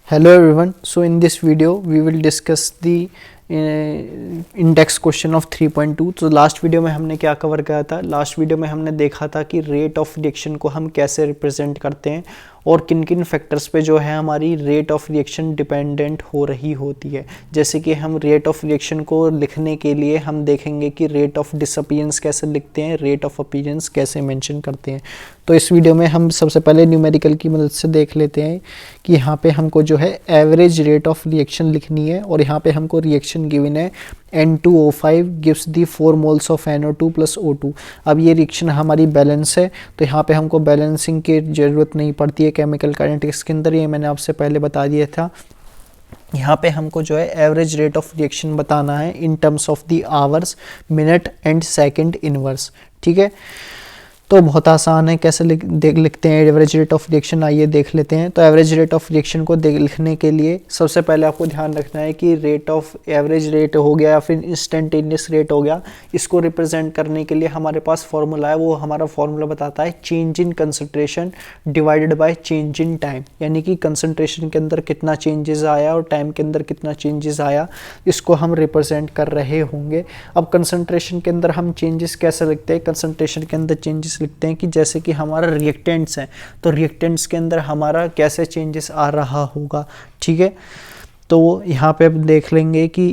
Hello everyone. So in this video we will discuss the index question of 3.2। तो last video में हमने क्या cover किया था? लास्ट वीडियो में हमने देखा था कि रेट ऑफ रिएक्शन को हम कैसे रिप्रेजेंट करते हैं और किन किन फैक्टर्स पे जो है हमारी रेट ऑफ रिएक्शन डिपेंडेंट हो रही होती है। जैसे कि हम रेट ऑफ रिएक्शन को लिखने के लिए हम देखेंगे कि रेट ऑफ डिसअपीयरेंस कैसे लिखते हैं, रेट ऑफ अपीयरेंस कैसे मेंशन करते हैं। तो इस वीडियो में हम सबसे पहले न्यूमेरिकल की मदद से देख लेते हैं कि यहाँ पे हमको जो है एवरेज रेट ऑफ रिएक्शन लिखनी है और यहाँ पे हमको रिएक्शन गिवन है N2O5 gives the 4 moles of NO2 plus O2। अब ये रिएक्शन हमारी बैलेंस है, तो यहाँ पे हमको बैलेंसिंग की ज़रूरत नहीं पड़ती है केमिकल काइनेटिक्स के अंदर, ये मैंने आपसे पहले बता दिया था। यहाँ पे हमको जो है एवरेज रेट ऑफ रिएक्शन बताना है in terms of the hours, minute and second inverse. ठीक है, तो बहुत आसान है, कैसे लिखते हैं एवरेज रेट ऑफ रिएक्शन, आइए देख लेते हैं। तो एवरेज रेट ऑफ रिएक्शन को लिखने के लिए सबसे पहले आपको ध्यान रखना है कि रेट ऑफ एवरेज रेट हो गया या फिर इंस्टेंटेनियस रेट हो गया, इसको रिप्रेजेंट करने के लिए हमारे पास फॉर्मूला है। वो हमारा फॉर्मूला बताता है change in concentration divided by change in time, यानी कि कंसंट्रेशन के अंदर कितना चेंजेस आया और टाइम के अंदर कितना चेंजेस आया, इसको हम रिप्रेजेंट कर रहे होंगे। अब कंसंट्रेशन के अंदर हम चेंजेस कैसे लिखते हैं? कंसंट्रेशन के अंदर चेंजेस लिखते हैं कि जैसे कि हमारा रिएक्टेंट्स है, तो रिएक्टेंट्स के अंदर हमारा कैसे चेंजेस आ रहा होगा। ठीक है, तो यहाँ पे अब देख लेंगे कि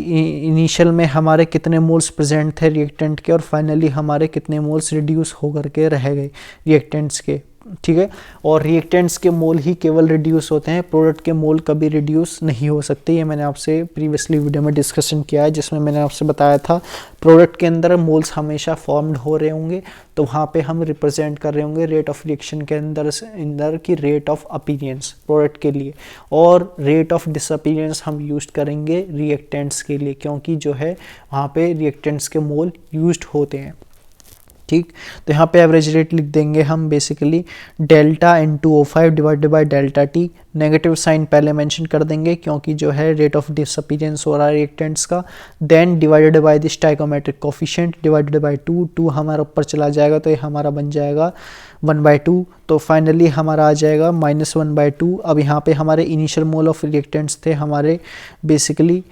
इनिशियल में हमारे कितने मोल्स प्रेजेंट थे रिएक्टेंट के और फाइनली हमारे कितने मोल्स रिड्यूस होकर के रह गए रिएक्टेंट्स के। ठीक है, और रिएक्टेंट्स के मोल ही केवल रिड्यूस होते हैं, प्रोडक्ट के मोल कभी रिड्यूस नहीं हो सकते। ये मैंने आपसे प्रीवियसली वीडियो में डिस्कशन किया है, जिसमें मैंने आपसे बताया था प्रोडक्ट के अंदर मोल्स हमेशा फॉर्म्ड हो रहे होंगे, तो वहाँ पे हम रिप्रेजेंट कर रहे होंगे रेट ऑफ रिएक्शन के अंदर की रेट ऑफ अपीयरेंस प्रोडक्ट के लिए, और रेट ऑफ डिसअपीयरेंस हम यूज करेंगे रिएक्टेंट्स के लिए, क्योंकि जो है वहाँ पे रिएक्टेंट्स के मोल यूज्ड होते हैं। ठीक, तो यहाँ पे एवरेज रेट लिख देंगे हम basically delta N2O5 divided by delta T. Negative sign पहले मेंशन कर देंगे क्योंकि जो है रेट ऑफ डिसअपीयरेंस हो रहा है रिएक्टेंट्स का। Then divided by the stoichiometric coefficient divided by 2 हमारा ऊपर चला जाएगा, तो ये हमारा बन जाएगा 1/2। तो फाइनली हमारा आ जाएगा -1/2। अब यहाँ पे हमारे इनिशियल मोल ऑफ रिएक्टेंट्स थे हमारे बेसिकली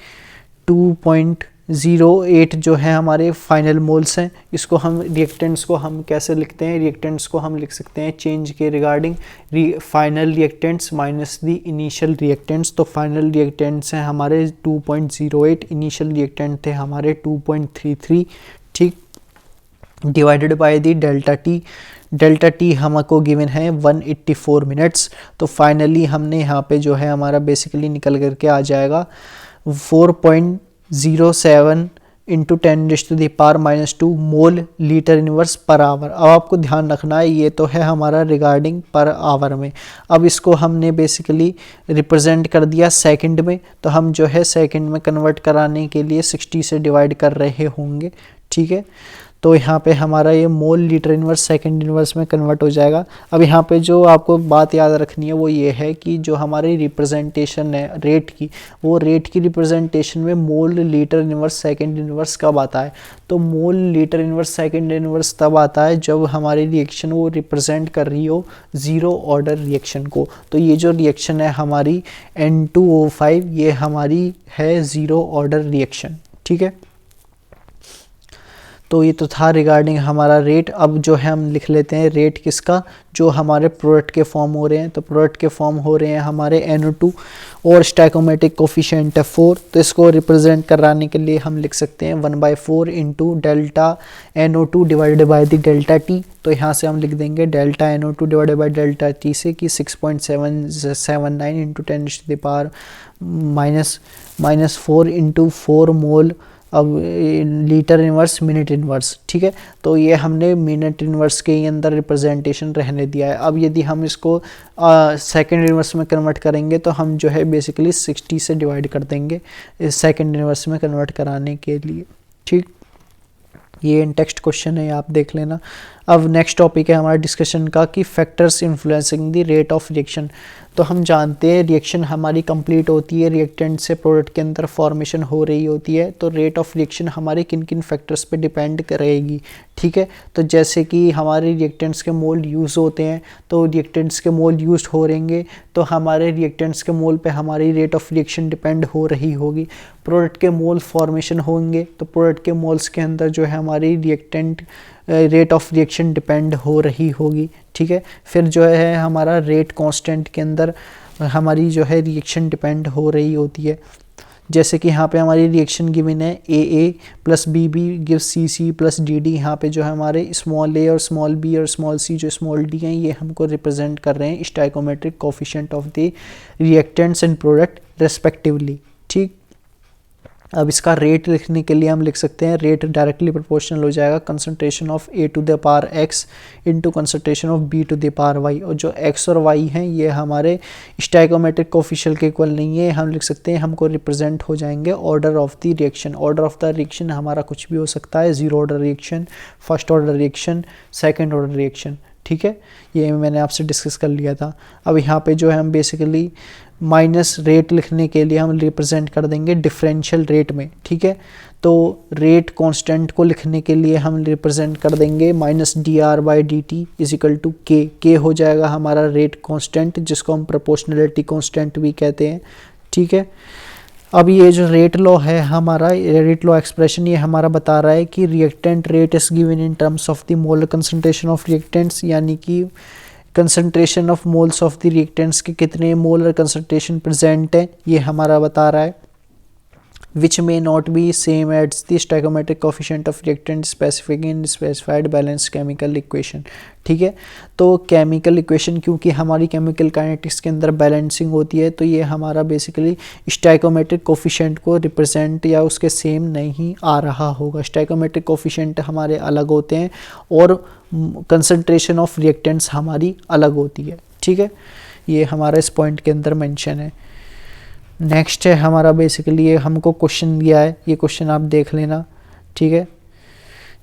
2.08 जो है हमारे फाइनल मोल्स हैं। इसको हम रिएक्टेंट्स को हम कैसे लिखते हैं? रिएक्टेंट्स को हम लिख सकते हैं चेंज के regarding final reactants minus the initial reactants. तो फाइनल रिएक्टेंट्स हैं हमारे 2.08, इनिशियल रिएक्टेंट थे हमारे 2.33। ठीक, divided by the delta T. Delta T हमको गिवन है 184 मिनट्स। तो फाइनली हमने यहाँ पे जो है हमारा बेसिकली निकल करके आ जाएगा 4.07 into 10⁻⁻² mole litre inverse per hour. अब आपको ध्यान रखना है ये तो है हमारा रिगार्डिंग पर आवर में। अब इसको हमने बेसिकली रिप्रेजेंट कर दिया सेकंड में, तो हम जो है सेकंड में कन्वर्ट कराने के लिए 60 से डिवाइड कर रहे होंगे। ठीक है, तो यहाँ पे हमारा ये mole litre inverse second inverse में कन्वर्ट हो जाएगा। अब यहाँ पे जो आपको बात याद रखनी है वो ये है कि जो हमारी रिप्रेजेंटेशन है रेट की, वो रेट की रिप्रेजेंटेशन में mole litre inverse second inverse कब आता है? तो mole litre inverse second inverse तब आता है जब हमारी रिएक्शन वो रिप्रेजेंट कर रही हो ज़ीरो ऑर्डर रिएक्शन को। तो ये जो रिएक्शन है हमारी N2O5, ये हमारी है ज़ीरो ऑर्डर रिएक्शन। ठीक है, तो ये तो था रिगार्डिंग हमारा रेट। अब जो है हम लिख लेते हैं रेट किसका? जो हमारे प्रोडक्ट के फॉर्म हो रहे हैं। तो प्रोडक्ट के फॉर्म हो रहे हैं हमारे NO2 और स्टोइकोमेट्रिक कोफिशिएंट है 4। तो इसको रिप्रेजेंट कराने के लिए हम लिख सकते हैं 1/4 into delta NO2 divided by the delta T. तो यहाँ से हम लिख देंगे delta NO2 divided by delta T से कि 6.779 इंटू 10⁻⁻4 इंटू 4 मोल अब लीटर इनवर्स मिनट इनवर्स। ठीक है, तो ये हमने मिनट इनवर्स के अंदर रिप्रेजेंटेशन रहने दिया है। अब यदि हम इसको सेकंड इनवर्स में कन्वर्ट करेंगे तो हम जो है बेसिकली 60 से डिवाइड कर देंगे इस सेकंड इनवर्स में कन्वर्ट कराने के लिए। ठीक, ये इन टेक्स्ट क्वेश्चन है, आप देख लेना। अब नेक्स्ट टॉपिक है हमारा डिस्कशन का कि factors influencing the rate of reaction. तो हम जानते हैं रिएक्शन हमारी कंप्लीट होती है, रिएक्टेंट से प्रोडक्ट के अंदर फॉर्मेशन हो रही होती है, तो रेट ऑफ रिएक्शन हमारे किन किन फैक्टर्स पे डिपेंड करेगी। ठीक है, तो जैसे कि हमारे रिएक्टेंट्स के मोल यूज़ होते हैं, तो रिएक्टेंट्स के मोल यूज़ हो रहेंगे तो हमारे रिएक्टेंट्स के मोल पे हमारी रेट ऑफ रिएक्शन डिपेंड हो रही होगी। प्रोडक्ट के मोल फॉर्मेशन होंगे तो प्रोडक्ट के मोल्स के अंदर जो है हमारी reactant rate of reaction depend हो रही होगी। ठीक है, फिर जो है हमारा रेट कांस्टेंट के अंदर हमारी जो है रिएक्शन डिपेंड हो रही होती है। जैसे कि यहाँ पे हमारी रिएक्शन गिवन है A plus B gives C plus D. यहाँ पे जो है हमारे स्मॉल ए और स्मॉल बी और स्मॉल सी जो स्मॉल डी हैं ये हमको रिप्रेजेंट कर रहे हैं stoichiometric coefficient of the reactants and product respectively. ठीक, अब इसका रेट लिखने के लिए हम लिख सकते हैं रेट डायरेक्टली प्रोपोर्शनल हो जाएगा concentration of A to the power X into concentration of B to the power Y. और जो एक्स और वाई हैं ये हमारे स्टोइकोमेट्रिक कोफिशिएंट के इक्वल नहीं है, हम लिख सकते हैं हमको रिप्रेजेंट हो जाएंगे order of the reaction. Order of the reaction हमारा कुछ भी हो सकता है, zero order reaction, first order reaction, second order reaction. ठीक है, ये मैंने आपसे डिस्कस कर लिया था। अब यहाँ पे जो है हम बेसिकली माइनस रेट लिखने के लिए हम रिप्रेजेंट कर देंगे डिफरेंशियल रेट में। ठीक है, तो रेट कांस्टेंट को लिखने के लिए हम रिप्रेजेंट कर देंगे minus D R by D T is equal to K हो जाएगा हमारा रेट कांस्टेंट, जिसको हम प्रोपोर्शनलिटी कांस्टेंट भी कहते हैं। ठीक है, अब ये जो रेट लॉ है हमारा, रेट लॉ एक्सप्रेशन ये हमारा बता रहा है कि reactant rate is given in terms of the molar concentration of reactants, यानी कि concentration of moles of the reactants के कितने मोलर कंसंट्रेशन प्रेजेंट है ये हमारा बता रहा है। which may not be same as the stoichiometric coefficient of reactant specific in specified balanced chemical equation। ठीक है, तो केमिकल इक्वेशन क्योंकि हमारी केमिकल काइनेटिक्स के अंदर बैलेंसिंग होती है तो ये हमारा बेसिकली स्टोइकोमेट्रिक कोफिशिएंट को रिप्रेजेंट या उसके सेम नहीं आ रहा होगा। स्टोइकोमेट्रिक कोफिशिएंट हमारे अलग होते हैं और कंसंट्रेशन ऑफ रिएक्टेंट्स हमारी अलग होती है। ठीक है, ये हमारा इस पॉइंट के अंदर मेंशन है। नेक्स्ट है हमारा बेसिकली ये हमको क्वेश्चन दिया है, ये क्वेश्चन आप देख लेना। ठीक है,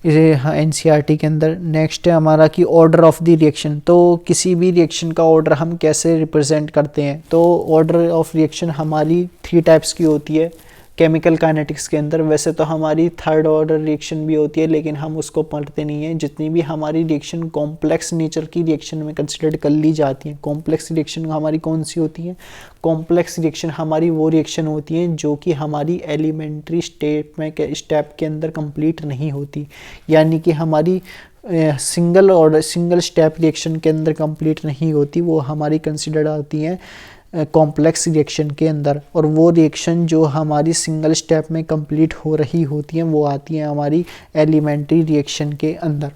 इसे एनसीईआरटी के अंदर नेक्स्ट है हमारा कि ऑर्डर ऑफ द रिएक्शन। तो किसी भी रिएक्शन का ऑर्डर हम कैसे रिप्रेजेंट करते हैं, तो ऑर्डर ऑफ रिएक्शन हमारी 3 टाइप्स की होती है केमिकल काइनेटिक्स के अंदर। वैसे तो हमारी थर्ड ऑर्डर रिएक्शन भी होती है लेकिन हम उसको पढ़ते नहीं हैं। जितनी भी हमारी रिएक्शन कॉम्प्लेक्स नेचर की रिएक्शन में कंसिडर कर ली जाती हैं। कॉम्प्लेक्स रिएक्शन हमारी कौन सी होती है, कॉम्प्लेक्स रिएक्शन हमारी वो रिएक्शन होती हैं जो कि हमारी एलिमेंट्री स्टेप के अंदर कंप्लीट नहीं होती, यानी कि हमारी सिंगल स्टेप रिएक्शन के अंदर कंप्लीट नहीं होती, वो हमारी कंसिडर्ड आती हैं कॉम्प्लेक्स रिएक्शन के अंदर। और वो रिएक्शन जो हमारी सिंगल स्टेप में कंप्लीट हो रही होती हैं वो आती हैं हमारी एलिमेंट्री रिएक्शन के अंदर।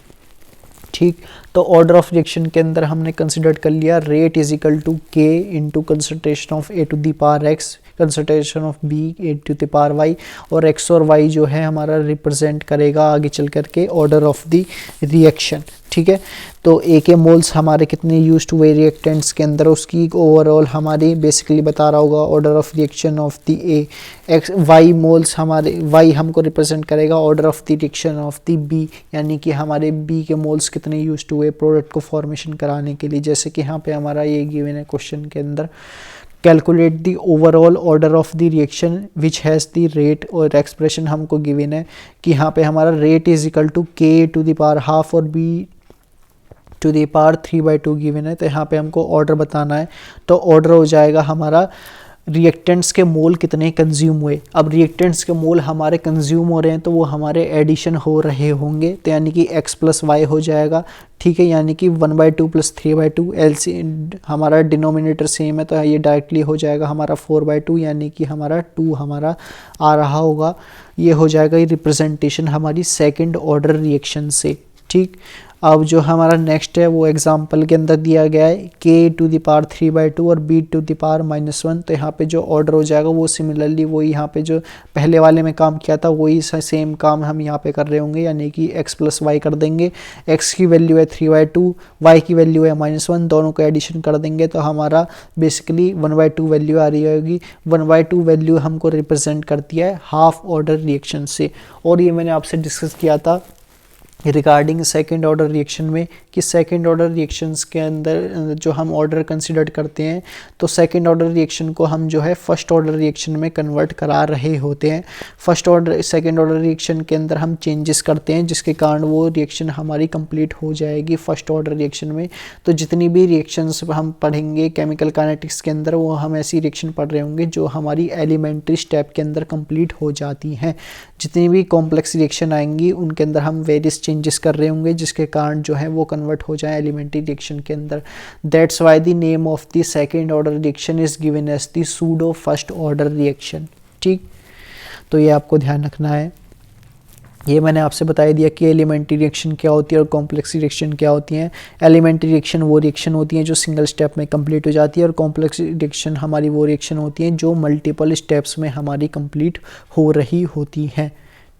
ठीक, तो ऑर्डर ऑफ रिएक्शन के अंदर हमने कंसिडर कर लिया rate is equal to K into concentration of A to the power X, concentration of B A to the power Y, और एक्स और वाई जो है हमारा रिप्रेजेंट करेगा आगे चल करके ऑर्डर ऑफ द रिएक्शन। ठीक है, तो ए के मोल्स हमारे कितने यूज हुए रिएक्टेंट्स के अंदर उसकी ओवरऑल हमारी बेसिकली बता रहा होगा order of reaction of the A. X Y moles हमारे वाई हमको रिप्रेजेंट करेगा order of the reaction of the B, यानी कि हमारे बी के मोल्स कितने यूज हुए प्रोडक्ट को फॉर्मेशन कराने के लिए। जैसे कि यहाँ पे हमारा ये गिवन है क्वेश्चन के अंदर, calculate the overall order of the reaction which has the rate, और एक्सप्रेशन हमको गिवन है कि यहाँ पे हमारा rate is equal to K to the power half और B to the power 3/2 given है। तो यहाँ पे हमको ऑर्डर बताना है, तो ऑर्डर हो जाएगा हमारा रिएक्टेंट्स के मोल कितने कंज्यूम हुए। अब रिएक्टेंट्स के मोल हमारे कंज्यूम हो रहे हैं तो वो हमारे एडिशन हो रहे होंगे, तो यानी कि x प्लस वाई हो जाएगा। ठीक है, यानी कि 1/2 प्लस 3/2, एलसी हमारा डिनोमिनेटर सेम है तो ये डायरेक्टली हो जाएगा हमारा 4/2, यानी कि हमारा 2 हमारा आ रहा होगा। ये हो जाएगा ये रिप्रेजेंटेशन हमारी सेकेंड ऑर्डर रिएक्शन से। ठीक, अब जो हमारा नेक्स्ट है वो एग्जांपल के अंदर दिया गया है k टू द पावर 3/2 और b टू द पावर -1। तो यहाँ पे जो ऑर्डर हो जाएगा वो सिमिलरली वही यहाँ पे जो पहले वाले में काम किया था वही सेम काम हम यहाँ पे कर रहे होंगे, यानी कि x प्लस वाई कर देंगे। x की वैल्यू है 3/2, y की वैल्यू है -1, दोनों को एडिशन कर देंगे तो हमारा बेसिकली 1/2 वैल्यू आ रही होगी। 1/2 वैल्यू हमको रिप्रेजेंट करती है हाफ ऑर्डर रिएक्शन से। और ये मैंने आपसे डिस्कस किया था रिगार्डिंग सेकेंड ऑर्डर रिएक्शन में कि सेकेंड ऑर्डर रिएक्शंस के अंदर जो हम ऑर्डर कंसिडर करते हैं तो सेकेंड ऑर्डर रिएक्शन को हम जो है फर्स्ट ऑर्डर रिएक्शन में कन्वर्ट करा रहे होते हैं। First order second order reaction के अंदर हम चेंजेस करते हैं जिसके कारण वो रिएक्शन हमारी कंप्लीट हो जाएगी फर्स्ट ऑर्डर रिएक्शन में। तो जितनी भी रिएक्शंस हम पढ़ेंगे केमिकल काइनेटिक्स के अंदर वो हम ऐसी रिएक्शन पढ़ रहे होंगे जो हमारी एलिमेंट्री स्टेप के अंदर कंप्लीट हो जाती हैं। जितनी भी कॉम्प्लेक्स रिएक्शन आएंगी उनके अंदर हम वेरियस चेंजेस कर रहे होंगे जिसके कारण जो है वो कन्वर्ट हो जाए एलिमेंट्री रिएक्शन के अंदर। That's why the name of the second order reaction is given as the pseudo first order reaction. ठीक, तो ये आपको ध्यान रखना है। ये मैंने आपसे बता दिया कि एलिमेंट्री रिएक्शन क्या होती है और कॉम्प्लेक्स रिएक्शन क्या होती हैं। एलिमेंट्री रिएक्शन वो रिएक्शन होती हैं जो सिंगल स्टेप में कंप्लीट हो जाती है और कॉम्प्लेक्स रिएक्शन हमारी वो रिएक्शन होती हैं जो मल्टीपल स्टेप्स में हमारी कंप्लीट हो रही होती हैं।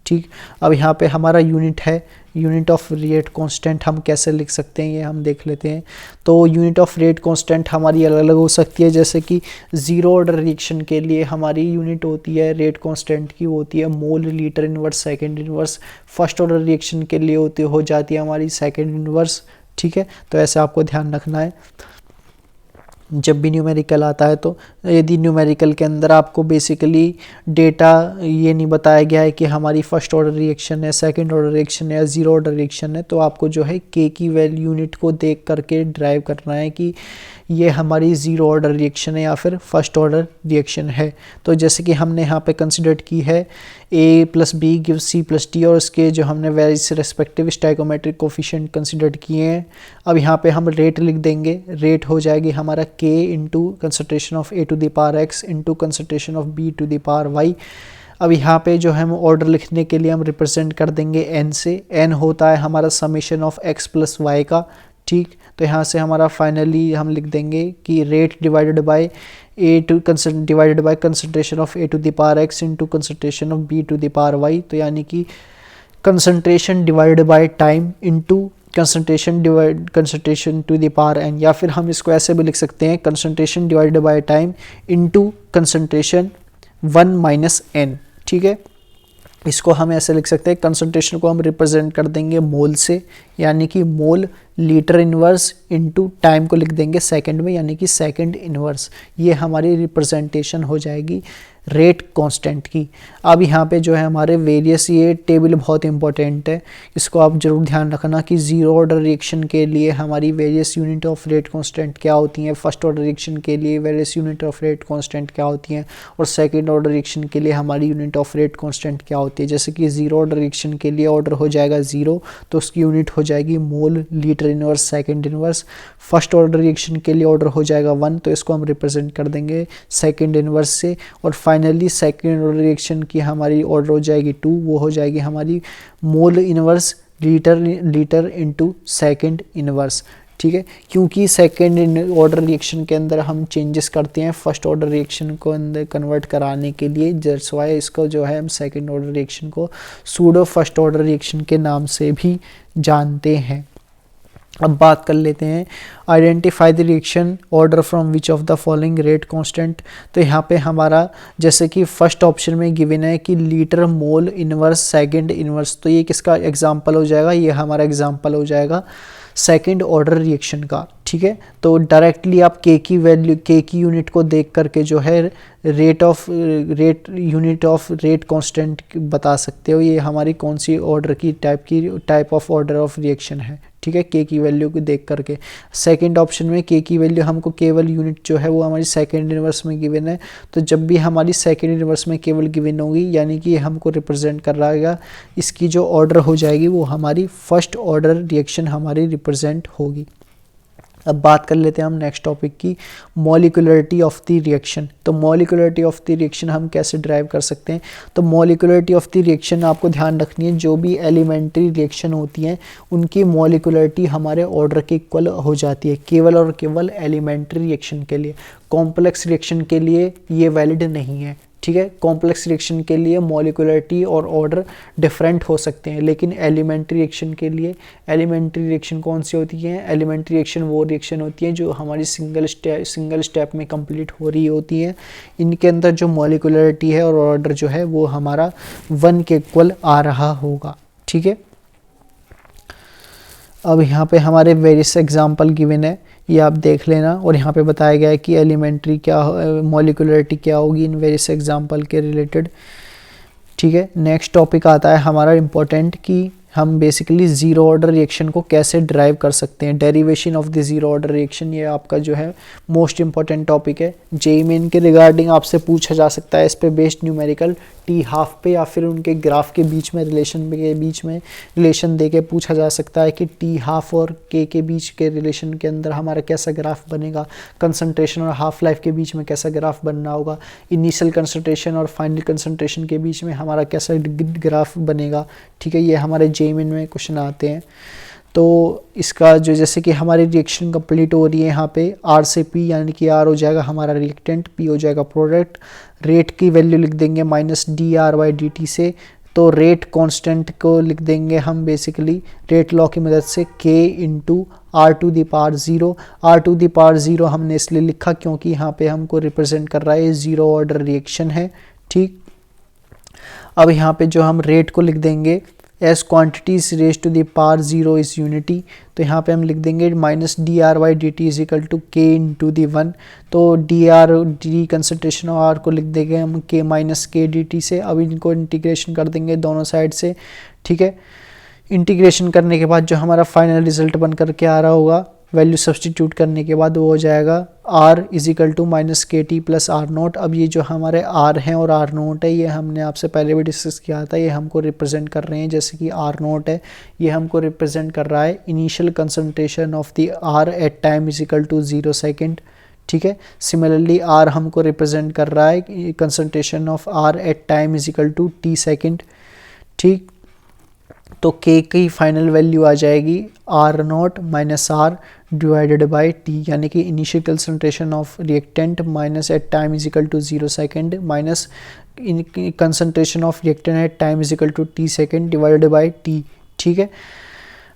ठीक, अब यहाँ पे हमारा यूनिट है, यूनिट ऑफ रेट कांस्टेंट हम कैसे लिख सकते हैं ये हम देख लेते हैं। तो यूनिट ऑफ रेट कांस्टेंट हमारी अलग अलग हो सकती है, जैसे कि जीरो ऑर्डर रिएक्शन के लिए हमारी यूनिट होती है रेट कांस्टेंट की होती है mole litre inverse second inverse. First order reaction के लिए हो जाती है हमारी सेकंड इनवर्स। ठीक है, तो ऐसे आपको ध्यान रखना है जब भी न्यूमेरिकल आता है। तो यदि न्यूमेरिकल के अंदर आपको बेसिकली डेटा ये नहीं बताया गया है कि हमारी फर्स्ट ऑर्डर रिएक्शन है, सेकंड ऑर्डर रिएक्शन है या जीरो ऑर्डर रिएक्शन है, तो आपको जो है के की वैल्यू यूनिट को देख करके ड्राइव करना है कि ये हमारी जीरो ऑर्डर रिएक्शन है या फिर फर्स्ट ऑर्डर रिएक्शन है। तो जैसे कि हमने यहाँ पे कंसिडर की है a + b gives c + d और इसके जो हमने various respective stoichiometric coefficient consider किए हैं। अब यहाँ पे हम रेट लिख देंगे, रेट हो जाएगी हमारा k into concentration of a to the power x into concentration of b to the power y। अब यहाँ पे जो हम ऑर्डर लिखने के लिए हम रिप्रेजेंट कर देंगे n से। n होता है हमारा समेशन ऑफ x + y का। ठीक, तो यहाँ से हमारा फाइनली हम लिख देंगे कि rate divided by divided by concentration of a to the power x into concentration of b to the power y। तो यानी कि concentration divided by time into concentration to the power n, या फिर हम इसको ऐसे भी लिख सकते हैं concentration divided by time into concentration 1 - n। ठीक है, इसको हम ऐसे लिख सकते हैं, कंसंट्रेशन को हम रिप्रेजेंट कर देंगे मोल से, यानी कि mole litre inverse into time को लिख देंगे सेकंड में, यानी कि सेकंड इनवर्स। ये हमारी रिप्रेजेंटेशन हो जाएगी रेट कांस्टेंट की। अब यहाँ पे जो है हमारे वेरियस, ये टेबल बहुत इंपॉर्टेंट है, इसको आप जरूर ध्यान रखना कि जीरो ऑर्डर रिएक्शन के लिए हमारी various unit of rate constant क्या होती हैं, फर्स्ट ऑर्डर रिएक्शन के लिए various unit of rate constant क्या होती हैं, और सेकंड ऑर्डर रिएक्शन के लिए हमारी यूनिट ऑफ रेट कांस्टेंट क्या होती है। जैसे कि जीरो ऑर्डर रिएक्शन के लिए ऑर्डर हो जाएगा 0, तो उसकी यूनिट हो जाएगी mole litre inverse second inverse. First order reaction के लिए ऑर्डर हो जाएगा 1, तो इसको हम रिप्रेजेंट कर देंगे सेकंड इनवर्स से। और फाइनली सेकंड ऑर्डर रिएक्शन की हमारी ऑर्डर हो जाएगी 2, वो हो जाएगी हमारी mole inverse litre into second inverse. ठीक है, क्योंकि सेकंड ऑर्डर रिएक्शन के अंदर हम चेंजेस करते हैं फर्स्ट ऑर्डर रिएक्शन को अंदर कन्वर्ट कराने के लिए, दैट्स व्हाई इसको जो है हम सेकंड ऑर्डर रिएक्शन को सूडो फर्स्ट ऑर्डर रिएक्शन के नाम से भी जानते हैं। अब बात कर लेते हैं identify the reaction order from which of the following rate constant. तो यहाँ पे हमारा जैसे कि फर्स्ट ऑप्शन में गिवन है कि litre mole inverse second inverse, तो ये किसका एग्जांपल हो जाएगा, ये हमारा एग्जांपल हो जाएगा सेकंड ऑर्डर रिएक्शन का। ठीक है, तो डायरेक्टली आप के की वैल्यू, के की यूनिट को देख करके जो है यूनिट ऑफ रेट कांस्टेंट बता सकते हो ये हमारी कौन सी ऑर्डर की type of order of reaction है। ठीक है, के की वैल्यू को देख करके। सेकंड ऑप्शन में के की वैल्यू हमको केवल यूनिट जो है वो हमारी सेकंड इनवर्स में गिवन है, तो जब भी हमारी सेकंड इनवर्स में केवल गिवन होगी यानी कि हमको रिप्रेजेंट कर रहा है, इसकी जो ऑर्डर हो जाएगी वो हमारी फर्स्ट ऑर्डर रिएक्शन हमारी रिप्रेजेंट होगी। अब बात कर लेते हैं हम नेक्स्ट टॉपिक की, मॉलिक्यूलरिटी ऑफ द रिएक्शन। तो मॉलिक्यूलरिटी ऑफ द रिएक्शन हम कैसे ड्राइव कर सकते हैं, तो मॉलिक्यूलरिटी ऑफ द रिएक्शन आपको ध्यान रखनी है, जो भी एलिमेंट्री रिएक्शन होती हैं उनकी मॉलिक्यूलरिटी हमारे ऑर्डर के इक्वल हो जाती है, केवल और केवल एलिमेंट्री रिएक्शन के लिए। कॉम्प्लेक्स रिएक्शन के लिए ये वैलिड नहीं है। ठीक है, कॉम्प्लेक्स रिएक्शन के लिए मॉलिक्यूलरिटी और ऑर्डर डिफरेंट हो सकते हैं, लेकिन एलिमेंट्री रिएक्शन के लिए, एलिमेंट्री रिएक्शन कौन सी होती है, एलिमेंट्री रिएक्शन वो रिएक्शन होती है जो हमारी सिंगल स्टेप में कंप्लीट हो रही होती है। इनके अंदर जो मॉलिक्यूलरिटी है और ऑर्डर जो है वो हमारा 1 के इक्वल आ रहा होगा। ठीक है, अब यहाँ पे हमारे वेरियस एग्जांपल गिवन है, ये आप देख लेना, और यहाँ पे बताया गया है कि एलिमेंट्री क्या, मॉलिक्यूलरिटी क्या होगी इन वेरियस एग्जांपल के रिलेटेड। ठीक है, नेक्स्ट टॉपिक आता है हमारा इम्पोर्टेंट कि हम बेसिकली ज़ीरो ऑर्डर रिएक्शन को कैसे ड्राइव कर सकते हैं। Derivation of the zero order reaction, ये आपका जो है मोस्ट इंपॉर्टेंट टॉपिक है। जेईई मेन के रिगार्डिंग आपसे पूछा जा सकता है इस पे बेस्ड न्यूमेरिकल टी हाफ पे, या फिर उनके ग्राफ के बीच में रिलेशन दे के पूछा जा सकता है कि टी हाफ और के बीच के रिलेशन के अंदर हमारा कैसा ग्राफ बनेगा, कंसंट्रेशन और हाफ लाइफ के बीच में कैसा ग्राफ बनना होगा, इनिशियल कंसंट्रेशन और फाइनल कंसंट्रेशन के बीच में हमारा कैसा ग्राफ बनेगा। ठीक है, ये हमारे जेईई मेन में क्वेश्चन आते हैं। तो इसका जो जैसे कि हमारी रिएक्शन कंप्लीट हो रही है, यहाँ पे आर से पी, यानी कि आर हो जाएगा हमारा रिएक्टेंट, पी हो जाएगा प्रोडक्ट। रेट की वैल्यू लिख देंगे minus D R by D T से, तो रेट कांस्टेंट को लिख देंगे हम बेसिकली रेट लॉ की मदद से k into R to the power zero. R to the power zero हमने इसलिए लिखा क्योंकि यहाँ पे हमको रिप्रेजेंट कर रहा है ये ज़ीरो ऑर्डर रिएक्शन है। ठीक, अब यहाँ पे जो हम रेट को लिख देंगे as quantities raise to the power zero is unity, तो यहाँ पे हम लिख देंगे minus D R by D T is equal to K into the one. तो डी कंसनट्रेशन ऑफ आर को लिख देंगे हम के माइनस के डी टी से। अब इनको इंटीग्रेशन कर देंगे दोनों साइड से। ठीक है, इंटीग्रेशन करने के बाद जो हमारा फाइनल रिजल्ट बन करके आ रहा होगा, वैल्यू सब्सटीट्यूट करने के बाद वो हो जाएगा r is equal to minus K T plus R naught. अब ये जो हमारे r हैं और r नोट है, ये हमने आपसे पहले भी डिस्कस किया था, ये हमको रिप्रेजेंट कर रहे हैं। जैसे कि r नोट है, ये हमको रिप्रेजेंट कर रहा है initial concentration of the r at time is equal to 0 second. ठीक है, सिमिलरली r हमको रिप्रेजेंट कर रहा है concentration of r at time is equal to t second. ठीक, तो k की फाइनल वैल्यू आ जाएगी r naught minus r divided by t, यानी कि initial concentration of reactant minus at time is equal to 0 second minus concentration of reactant at time is equal to t second divided by t. ठीक है,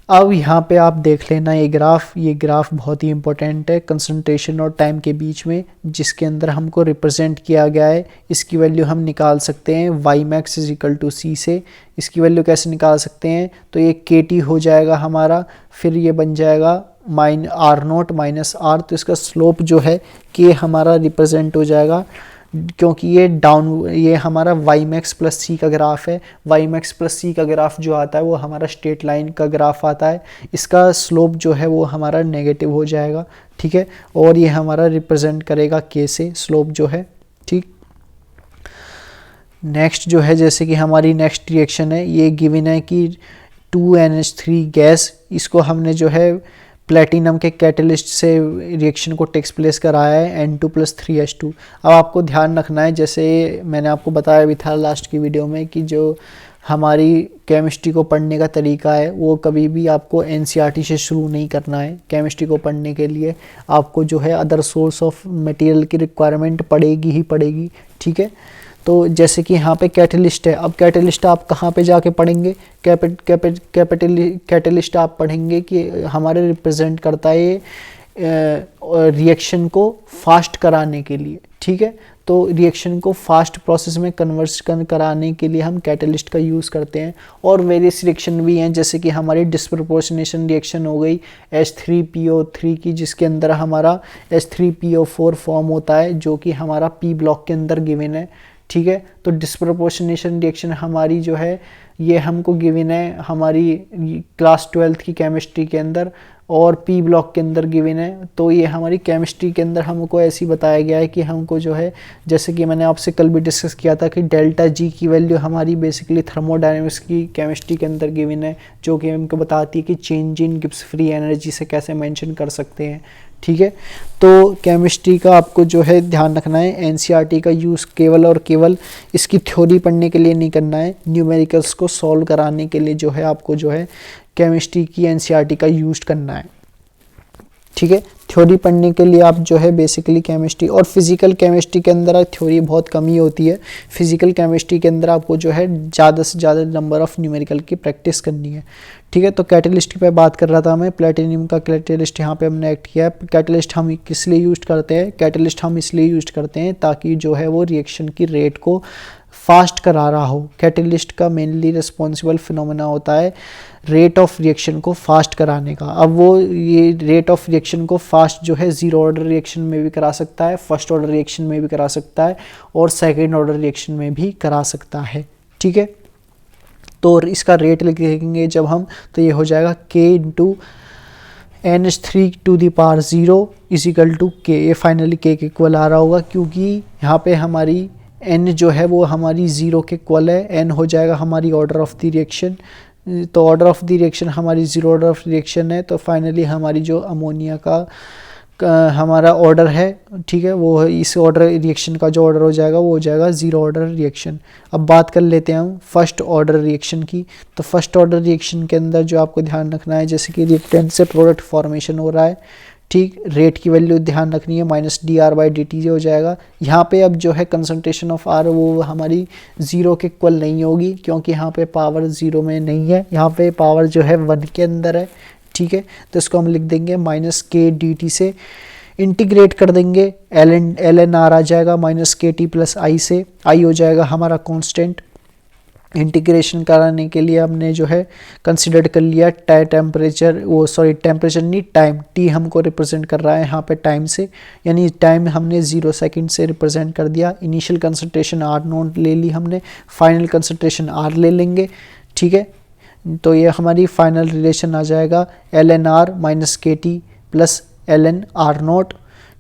अब यहाँ पे आप देख लेना ये ग्राफ बहुत ही इंपॉर्टेंट है कंसंट्रेशन और टाइम के बीच में, जिसके अंदर हमको रिप्रेजेंट किया गया है। इसकी वैल्यू हम निकाल सकते हैं Y max is equal to C से। इसकी वैल्यू कैसे निकाल सकते हैं, तो ये के टी हो जाएगा हमारा, फिर ये बन जाएगा आर नोट माइनस आर। तो इसका स्लोप जो है के हमारा रिप्रेजेंट हो जाएगा, क्योंकि ये हमारा वाई मैक्स प्लस सी का ग्राफ है। वाई मैक्स प्लस सी का ग्राफ जो आता है वो हमारा स्ट्रेट लाइन का ग्राफ आता है, इसका स्लोप जो है वो हमारा नेगेटिव हो जाएगा। ठीक है, और ये हमारा रिप्रेजेंट करेगा के से स्लोप जो है। ठीक, नेक्स्ट जो है जैसे कि हमारी नेक्स्ट रिएक्शन है, ये गिवन है कि 2NH3 गैस, इसको हमने जो है प्लेटिनम के कैटलिस्ट से रिएक्शन को टेक्स प्लेस कराया है N2 + 3H2। अब आपको ध्यान रखना है, जैसे मैंने आपको बताया भी था लास्ट की वीडियो में, कि जो हमारी केमिस्ट्री को पढ़ने का तरीका है वो कभी भी आपको NCERT से शुरू नहीं करना है। केमिस्ट्री को पढ़ने के लिए आपको जो है अदर सोर्स ऑफ मटेरियल की रिक्वायरमेंट पड़ेगी ही पड़ेगी। ठीक है, तो जैसे कि यहाँ पे कैटलिस्ट है, अब कैटलिस्ट आप कहाँ पे जाके पढ़ेंगे, कैटलिस्ट आप पढ़ेंगे कि हमारे रिप्रेजेंट करता है रिएक्शन को फास्ट कराने के लिए। ठीक है, तो रिएक्शन को फास्ट प्रोसेस में कन्वर्ट कराने के लिए हम कैटलिस्ट का यूज़ करते हैं। और वेरियस रिएक्शन भी हैं, जैसे कि हमारी डिस्प्रपोर्शनेशन रिएक्शन हो गई H3PO3 की, जिसके अंदर हमारा H3PO4 फॉर्म होता है, जो कि हमारा P ब्लॉक के अंदर गिवन है। ठीक है, तो डिस्प्रपोर्शनेशन रिएक्शन हमारी जो है ये हमको गिवन है हमारी क्लास 12th की केमिस्ट्री के अंदर, और पी ब्लॉक के अंदर गिवन है। तो ये हमारी केमिस्ट्री के अंदर हमको ऐसे ही बताया गया है कि हमको जो है, जैसे कि मैंने आपसे कल भी डिस्कस किया था कि डेल्टा जी की वैल्यू हमारी बेसिकली थर्मोडायनेमिक्स की केमिस्ट्री के अंदर गिवन है, जो कि हमको बताती है कि change in Gibbs free energy से कैसे मेंशन कर सकते हैं। ठीक है, तो केमिस्ट्री का आपको जो है ध्यान रखना है, एनसीईआरटी का यूज़ केवल और केवल इसकी थ्योरी पढ़ने के लिए नहीं करना है, न्यूमेरिकल्स को सॉल्व कराने के लिए जो है आपको जो है केमिस्ट्री की एनसीईआरटी का यूज़ करना है। ठीक है, थ्योरी पढ़ने के लिए आप जो है बेसिकली केमिस्ट्री और फिजिकल केमिस्ट्री के अंदर थ्योरी बहुत कम ही होती है। फिजिकल केमिस्ट्री के अंदर आपको जो है ज़्यादा से ज़्यादा नंबर ऑफ़ न्यूमेरिकल की प्रैक्टिस करनी है। ठीक है, तो कैटलिस्ट पे बात कर रहा था मैं, प्लेटिनम का कैटलिस्ट यहाँ पे हमने एक्ट किया है। कैटलिस्ट हम किस लिए यूज करते हैं, कैटलिस्ट हम इसलिए यूज करते हैं ताकि जो है वो रिएक्शन की रेट को फास्ट करा रहा हो। कैटलिस्ट का मेनली रिस्पॉन्सिबल फिनोमेना होता है रेट ऑफ रिएक्शन को फास्ट कराने का। अब वो ये रेट ऑफ रिएक्शन को फास्ट जो है जीरो ऑर्डर रिएक्शन में भी करा सकता है, फर्स्ट ऑर्डर रिएक्शन में भी करा सकता है और सेकेंड ऑर्डर रिएक्शन में भी करा सकता है। ठीक है, तो इसका रेट लिखेंगे जब हम, तो ये हो जाएगा k into NH3⁻0 is equal to k। ये फाइनली k के इक्वल आ रहा होगा क्योंकि यहाँ पे हमारी n जो है वो हमारी 0 के इक्वल है। n हो जाएगा हमारी ऑर्डर ऑफ द रिएक्शन, तो ऑर्डर ऑफ द रिएक्शन हमारी 0 ऑर्डर ऑफ रिएक्शन है, तो फाइनली हमारी जो अमोनिया का हमारा ऑर्डर है, ठीक है, वो इस ऑर्डर रिएक्शन का जो ऑर्डर हो जाएगा वो हो जाएगा 0 ऑर्डर रिएक्शन। अब बात कर लेते हैं हम फर्स्ट ऑर्डर रिएक्शन की। तो फर्स्ट ऑर्डर रिएक्शन के अंदर जो आपको ध्यान रखना है, जैसे कि रिएक्टेंट से प्रोडक्ट फॉर्मेशन हो रहा है, ठीक, रेट की वैल्यू ध्यान रखनी है, -dr/dt हो जाएगा। यहाँ पे अब जो है कंसंट्रेशन ऑफ R वो हमारी 0 के इक्वल नहीं होगी क्योंकि यहाँ पे पावर 0 में नहीं है, यहाँ पे पावर जो है 1 के अंदर है। ठीक है, तो इसको हम लिख देंगे -k dt से इंटीग्रेट कर देंगे, ln R आ जाएगा -kt प्लस i से, i हो जाएगा हमारा कांस्टेंट। इंटीग्रेशन कराने के लिए हमने जो है कंसिडर कर लिया टेम्परेचर, वो सॉरी टेम्परेचर नहीं, टाइम, t हमको रिप्रेजेंट कर रहा है यहाँ पे टाइम से, यानी टाइम हमने 0 सेकंड से रिप्रेजेंट कर दिया। इनिशियल कंसंट्रेशन R0 ले ली हमने, फाइनल कंसंट्रेशन R ले लेंगे। ठीक है, तो ये हमारी फाइनल रिलेशन आ जाएगा ln R -kt plus ln R0।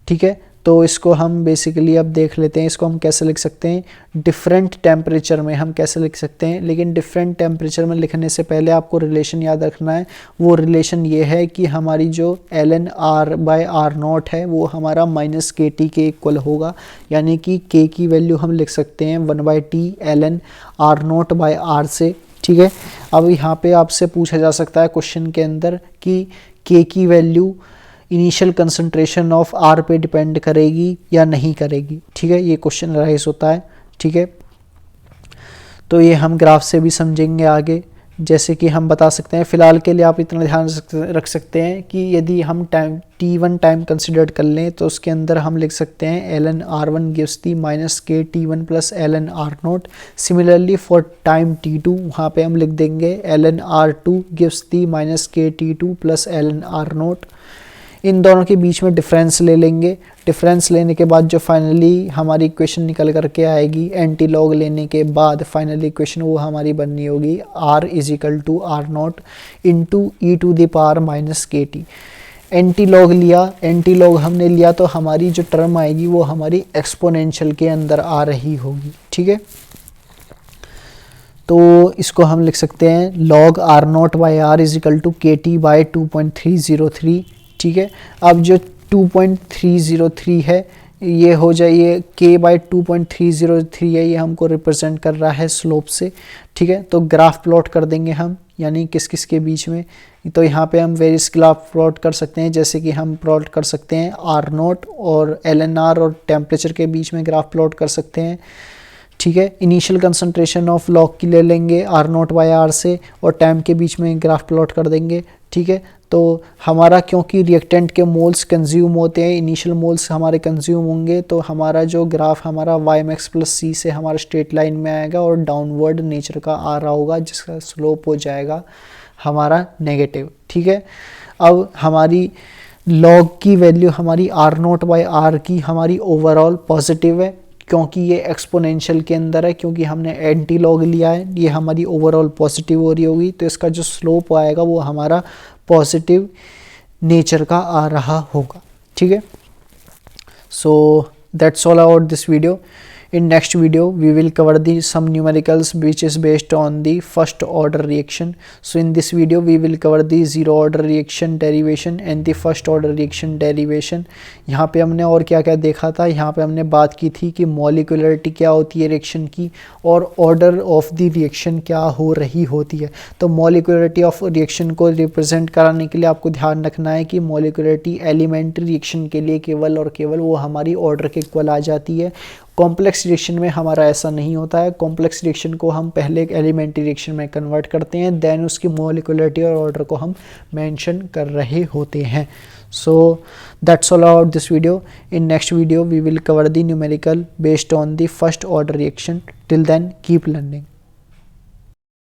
ठीक है, तो इसको हम बेसिकली अब देख लेते हैं, इसको हम कैसे लिख सकते हैं, डिफरेंट टेम्परेचर में हम कैसे लिख सकते हैं। लेकिन डिफरेंट टेम्परेचर में लिखने से पहले आपको रिलेशन याद रखना है। वो रिलेशन ये है कि हमारी जो ln R/R0 है वो हमारा -kt के इक्वल होगा, यानी कि k की वैल्यू हम लिख सकते हैं 1/t ln R0/R से। ठीक है, अब यहाँ पे आपसे पूछा जा सकता है क्वेश्चन के अंदर कि k की value initial concentration of R पे डिपेंड करेगी या नहीं करेगी। ठीक है, ये क्वेश्चन राइज होता है। ठीक है, तो ये हम ग्राफ से भी समझेंगे आगे। जैसे कि हम बता सकते हैं, फिलहाल के लिए आप इतना ध्यान रख सकते हैं कि यदि हम टाइम t1 टाइम कंसिडर कर लें तो उसके अंदर हम लिख सकते हैं ln R1 gives the -kt1 plus ln R0। Similarly for time t2 वहाँ पे हम लिख देंगे ln R2 gives the -kt2 plus ln R0। इन दोनों के बीच में डिफरेंस ले लेंगे। डिफरेंस लेने के बाद जो फाइनली हमारी इक्वेशन निकल करके आएगी, एंटी लॉग लेने के बाद फाइनली इक्वेशन वो हमारी बननी होगी R is equal to R0 into e⁻−kt। Anti log लिया, एंटी लॉग हमने लिया तो हमारी जो टर्म आएगी वो हमारी एक्सपोनेंशियल के अंदर आ रही होगी। ठीक है, तो इसको हम लिख सकते हैं log R0/R is equal to kt/2.303। ठीक है, अब जो 2.303 है ये हो जाए, ये k/2.303 है, ये हमको रिप्रेजेंट कर रहा है स्लोप से। ठीक है, तो ग्राफ प्लॉट कर देंगे हम, यानी किस किस के बीच में, तो यहाँ पे हम वेरियस ग्राफ प्लॉट कर सकते हैं। जैसे कि हम प्लॉट कर सकते हैं R0 और ln R और टेम्परेचर के बीच में ग्राफ प्लॉट कर सकते हैं। ठीक है, इनिशियल कंसंट्रेशन ऑफ लॉग की ले लेंगे R0/R से और टाइम के बीच में ग्राफ प्लॉट कर देंगे। ठीक है, तो हमारा क्योंकि रिएक्टेंट के मोल्स कंज्यूम होते हैं, इनिशियल मोल्स हमारे कंज्यूम होंगे, तो हमारा जो ग्राफ हमारा ymax प्लस c से हमारा स्ट्रेट लाइन में आएगा और डाउनवर्ड नेचर का आ रहा होगा, जिसका स्लोप हो जाएगा हमारा नेगेटिव। ठीक है, अब हमारी लॉग की वैल्यू हमारी R0/R की हमारी ओवरऑल पॉजिटिव है क्योंकि ये एक्सपोनेंशियल के अंदर है, क्योंकि हमने एंटी लॉग लिया है, ये हमारी ओवरऑल पॉजिटिव हो रही होगी, तो इसका जो स्लोप आएगा वो हमारा पॉजिटिव नेचर का आ रहा होगा। ठीक है, so that's all about this video. In next video we will cover some numericals which is based on the first order reaction. So in this video we will cover the zero order reaction derivation and the first order reaction derivation. यहाँ पे हमने और क्या क्या देखा था, यहाँ पे हमने बात की थी कि मॉलिक्यूलरिटी क्या होती है रिएक्शन की और ऑर्डर ऑफ द रिएक्शन क्या हो रही होती है। तो मॉलिक्यूलरिटी ऑफ रिएक्शन को रिप्रेजेंट कराने के लिए आपको ध्यान रखना है कि मॉलिक्यूलरिटी एलिमेंट्री रिएक्शन के लिए केवल और केवल वो हमारी ऑर्डर के इक्वल आ जाती है। कॉम्प्लेक्स रिएक्शन में हमारा ऐसा नहीं होता है। कॉम्प्लेक्स रिएक्शन को हम पहले एक एलिमेंट्री रिएक्शन में कन्वर्ट करते हैं, देन उसकी मॉलिक्यूलरिटी और ऑर्डर को हम मेंशन कर रहे होते हैं। सो That's all about this video. In next video we will cover the numerical based on the first order reaction. Till then, keep learning.